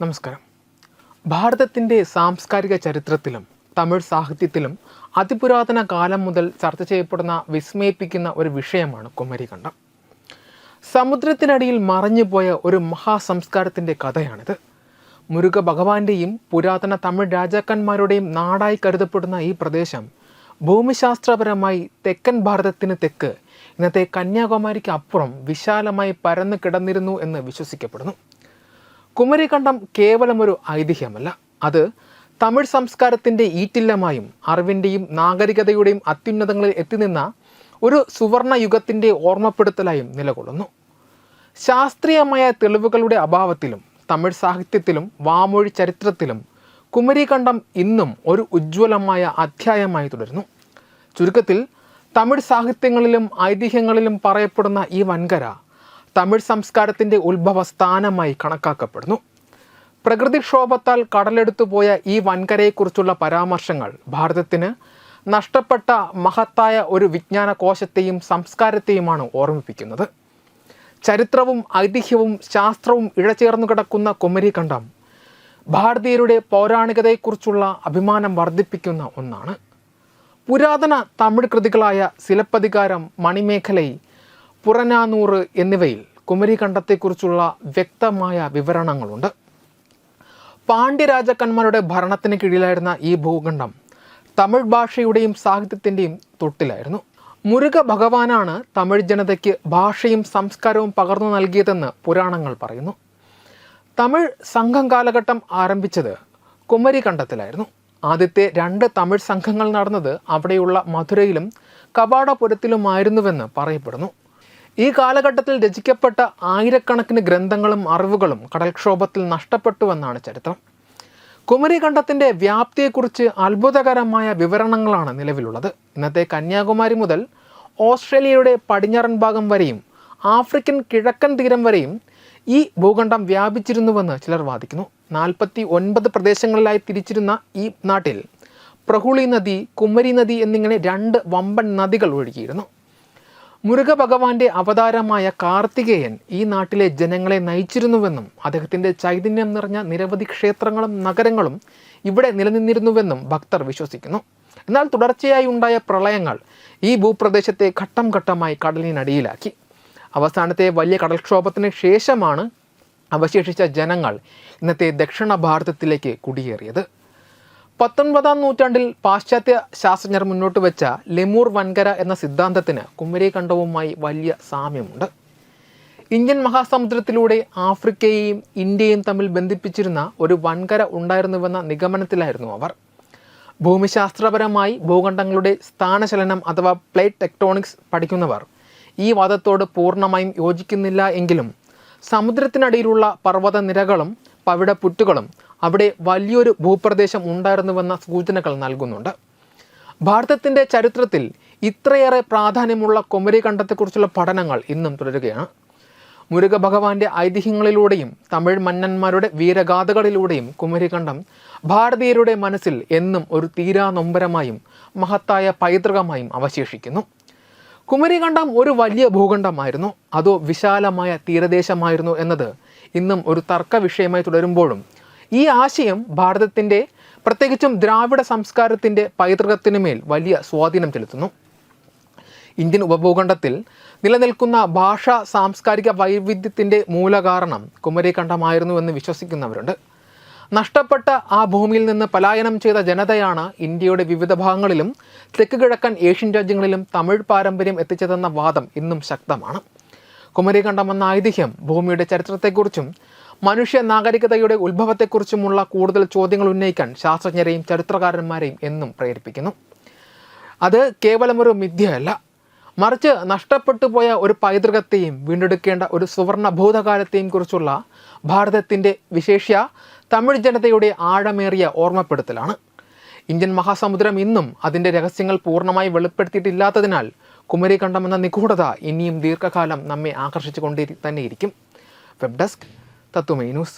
നമസ്കാരം. ഭാരതത്തിൻ്റെ സാംസ്കാരിക ചരിത്രത്തിലും തമിഴ് സാഹിത്യത്തിലും അതിപുരാതന കാലം മുതൽ ചർച്ച ചെയ്യപ്പെടുന്ന വിസ്മയിപ്പിക്കുന്ന ഒരു വിഷയമാണ് കുമരികണ്ഠം. സമുദ്രത്തിനടിയിൽ മറഞ്ഞുപോയ ഒരു മഹാസംസ്കാരത്തിൻ്റെ കഥയാണിത്. മുരുക ഭഗവാന്റെയും പുരാതന തമിഴ് രാജാക്കന്മാരുടെയും നാടായി കരുതപ്പെടുന്ന ഈ പ്രദേശം ഭൂമിശാസ്ത്രപരമായി തെക്കൻ ഭാരതത്തിന് തെക്ക് ഇന്നത്തെ കന്യാകുമാരിക്ക് അപ്പുറം വിശാലമായി പരന്നു കിടന്നിരുന്നു എന്ന് വിശ്വസിക്കപ്പെടുന്നു. കുമരികണ്ഠം കേവലം ഒരു ഐതിഹ്യമല്ല, അത് തമിഴ് സംസ്കാരത്തിൻ്റെ ഈറ്റില്ലമായും അറിവിൻ്റെയും നാഗരികതയുടെയും അത്യുന്നതങ്ങളിൽ എത്തിനിന്ന ഒരു സുവർണ യുഗത്തിൻ്റെ ഓർമ്മപ്പെടുത്തലായും നിലകൊള്ളുന്നു. ശാസ്ത്രീയമായ തെളിവുകളുടെ അഭാവത്തിലും തമിഴ് സാഹിത്യത്തിലും വാമൊഴി ചരിത്രത്തിലും കുമരികണ്ഠം ഇന്നും ഒരു ഉജ്ജ്വലമായ അധ്യായമായി തുടരുന്നു. ചുരുക്കത്തിൽ തമിഴ് സാഹിത്യങ്ങളിലും ഐതിഹ്യങ്ങളിലും പറയപ്പെടുന്ന ഈ വൻകര തമിഴ് സംസ്കാരത്തിൻ്റെ ഉത്ഭവസ്ഥാനമായി കണക്കാക്കപ്പെടുന്നു. പ്രകൃതിക്ഷോഭത്താൽ കടലെടുത്തു പോയ ഈ വൻകരയെക്കുറിച്ചുള്ള പരാമർശങ്ങൾ ഭാരതത്തിന് നഷ്ടപ്പെട്ട മഹത്തായ ഒരു വിജ്ഞാന കോശത്തെയും സംസ്കാരത്തെയുമാണ് ഓർമ്മിപ്പിക്കുന്നത്. ചരിത്രവും ഐതിഹ്യവും ശാസ്ത്രവും ഇഴചേർന്നു കിടക്കുന്ന കുമരികണ്ഠം ഭാരതീയരുടെ പൗരാണികതയെക്കുറിച്ചുള്ള അഭിമാനം വർദ്ധിപ്പിക്കുന്ന ഒന്നാണ്. പുരാതന തമിഴ് കൃതികളായ സിലപ്പതികാരം, മണിമേഖലൈ, പുറനാനൂറ് എന്നിവയിൽ കുമരികണ്ഠത്തെക്കുറിച്ചുള്ള വ്യക്തമായ വിവരണങ്ങളുണ്ട്. പാണ്ഡ്യരാജാക്കന്മാരുടെ ഭരണത്തിന് കീഴിലായിരുന്ന ഈ ഭൂഖണ്ഡം തമിഴ് ഭാഷയുടെയും സാഹിത്യത്തിൻ്റെയും തൊട്ടിലായിരുന്നു. മുരുക ഭഗവാനാണ് തമിഴ് ജനതയ്ക്ക് ഭാഷയും സംസ്കാരവും പകർന്നു നൽകിയതെന്ന് പുരാണങ്ങൾ പറയുന്നു. തമിഴ് സംഘം കാലഘട്ടം ആരംഭിച്ചത് കുമരികണ്ഠത്തിലായിരുന്നു. ആദ്യത്തെ 2 തമിഴ് സംഘങ്ങൾ നടന്നത് അവിടെയുള്ള മധുരയിലും കവാടപുരത്തിലുമായിരുന്നുവെന്ന് പറയപ്പെടുന്നു. ഈ കാലഘട്ടത്തിൽ രചിക്കപ്പെട്ട ആയിരക്കണക്കിന് ഗ്രന്ഥങ്ങളും അറിവുകളും കടൽക്ഷോഭത്തിൽ നഷ്ടപ്പെട്ടുവെന്നാണ് ചരിത്രം. കുമരികണ്ഠത്തിൻ്റെ വ്യാപ്തിയെക്കുറിച്ച് അത്ഭുതകരമായ വിവരണങ്ങളാണ് നിലവിലുള്ളത്. ഇന്നത്തെ കന്യാകുമാരി മുതൽ ഓസ്ട്രേലിയയുടെ പടിഞ്ഞാറൻ ഭാഗം വരെയും ആഫ്രിക്കൻ കിഴക്കൻ തീരം വരെയും ഈ ഭൂഖണ്ഡം വ്യാപിച്ചിരുന്നുവെന്ന് ചിലർ വാദിക്കുന്നു. 49 പ്രദേശങ്ങളിലായി തിരിച്ചിരുന്ന ഈ നാട്ടിൽ പ്രഹുളി നദി, കുമരി നദി എന്നിങ്ങനെ 2 വമ്പൻ നദികൾ ഒഴുകിയിരുന്നു. മുരുക ഭഗവാന്റെ അവതാരമായ കാർത്തികേയൻ ഈ നാട്ടിലെ ജനങ്ങളെ നയിച്ചിരുന്നുവെന്നും അദ്ദേഹത്തിൻ്റെ ചൈതന്യം നിറഞ്ഞ നിരവധി ക്ഷേത്രങ്ങളും നഗരങ്ങളും ഇവിടെ നിലനിന്നിരുന്നുവെന്നും ഭക്തർ വിശ്വസിക്കുന്നു. എന്നാൽ തുടർച്ചയായി ഉണ്ടായ പ്രളയങ്ങൾ ഈ ഭൂപ്രദേശത്തെ ഘട്ടം ഘട്ടമായി കടലിനടിയിലാക്കി. അവസാനത്തെ വലിയ കടൽക്ഷോഭത്തിന് ശേഷമാണ് അവശേഷിച്ച ജനങ്ങൾ ഇന്നത്തെ ദക്ഷിണ ഭാരതത്തിലേക്ക് കുടിയേറിയത്. 19-ാം നൂറ്റാണ്ടിൽ പാശ്ചാത്യ ശാസ്ത്രജ്ഞർ മുന്നോട്ട് വെച്ച ലെമൂർ വൻകര എന്ന സിദ്ധാന്തത്തിന് കുമരികണ്ഠവുമായി വലിയ സാമ്യമുണ്ട്. ഇന്ത്യൻ മഹാസമുദ്രത്തിലൂടെ ആഫ്രിക്കയെയും ഇന്ത്യയും തമ്മിൽ ബന്ധിപ്പിച്ചിരുന്ന ഒരു വൻകര ഉണ്ടായിരുന്നുവെന്ന നിഗമനത്തിലായിരുന്നു അവർ. ഭൂമിശാസ്ത്രപരമായി ഭൂഖണ്ഡങ്ങളുടെ സ്ഥാനചലനം അഥവാ പ്ലേറ്റ് ടെക്ടോണിക്സ് പഠിക്കുന്നവർ ഈ വാദത്തോട് പൂർണ്ണമായും യോജിക്കുന്നില്ല എങ്കിലും സമുദ്രത്തിനടിയിലുള്ള പർവ്വതനിരകളും പവിഴപ്പുറ്റുകളും അവിടെ വലിയൊരു ഭൂപ്രദേശം ഉണ്ടായിരുന്നുവെന്ന സൂചനകൾ നൽകുന്നുണ്ട്. ഭാരതത്തിൻ്റെ ചരിത്രത്തിൽ ഇത്രയേറെ പ്രാധാന്യമുള്ള കുമരികണ്ഠത്തെക്കുറിച്ചുള്ള പഠനങ്ങൾ ഇന്നും തുടരുകയാണ്. മുരുക ഭഗവാന്റെ ഐതിഹ്യങ്ങളിലൂടെയും തമിഴ് മന്നന്മാരുടെ വീരഗാഥകളിലൂടെയും കുമരികണ്ഠം ഭാരതീയരുടെ മനസ്സിൽ എന്നും ഒരു തീരാ നൊമ്പരമായും മഹത്തായ പൈതൃകമായും അവശേഷിക്കുന്നു. കുമരികണ്ഠം ഒരു വലിയ ഭൂഖണ്ഡമായിരുന്നു, അതോ വിശാലമായ തീരദേശമായിരുന്നു എന്നത് ഇന്നും ഒരു തർക്ക വിഷയമായി തുടരുമ്പോഴും ഈ ആശയം ഭാരതത്തിൻ്റെ പ്രത്യേകിച്ചും ദ്രാവിഡ സംസ്കാരത്തിൻ്റെ പൈതൃകത്തിനുമേൽ വലിയ സ്വാധീനം ചെലുത്തുന്നു. ഇന്ത്യൻ ഉപഭൂഖണ്ഡത്തിൽ നിലനിൽക്കുന്ന ഭാഷാ സാംസ്കാരിക വൈവിധ്യത്തിൻ്റെ മൂലകാരണം കുമരികണ്ഠമായിരുന്നു എന്ന് വിശ്വസിക്കുന്നവരുണ്ട്. നഷ്ടപ്പെട്ട ആ ഭൂമിയിൽ നിന്ന് പലായനം ചെയ്ത ജനതയാണ് ഇന്ത്യയുടെ വിവിധ ഭാഗങ്ങളിലും തെക്ക് കിഴക്കൻ ഏഷ്യൻ രാജ്യങ്ങളിലും തമിഴ് പാരമ്പര്യം എത്തിച്ചതെന്ന വാദം ഇന്നും ശക്തമാണ്. കുമരികണ്ഠം എന്ന ഐതിഹ്യം ഭൂമിയുടെ ചരിത്രത്തെക്കുറിച്ചും മനുഷ്യ നാഗരികതയുടെ ഉത്ഭവത്തെക്കുറിച്ചുമുള്ള കൂടുതൽ ചോദ്യങ്ങൾ ഉന്നയിക്കാൻ ശാസ്ത്രജ്ഞരെയും ചരിത്രകാരന്മാരെയും എന്നും പ്രേരിപ്പിക്കുന്നു. അത് കേവലമൊരു മിഥ്യയല്ല, മറിച്ച് നഷ്ടപ്പെട്ടു പോയ ഒരു പൈതൃകത്തെയും വീണ്ടെടുക്കേണ്ട ഒരു സുവർണ ഭൂതകാലത്തെയും കുറിച്ചുള്ള ഭാരതത്തിൻ്റെ വിശേഷ്യ തമിഴ് ജനതയുടെ ആഴമേറിയ ഓർമ്മപ്പെടുത്തലാണ്. ഇന്ത്യൻ മഹാസമുദ്രം ഇന്നും അതിൻ്റെ രഹസ്യങ്ങൾ പൂർണ്ണമായി വെളിപ്പെടുത്തിയിട്ടില്ലാത്തതിനാൽ കുമരികണ്ഠം എന്ന നിഗൂഢത ഇനിയും ദീർഘകാലം നമ്മെ ആകർഷിച്ചു കൊണ്ടേ തന്നെയിരിക്കും. വെബ് ഡെസ്ക് തത്വമൈ ന്യൂസ്.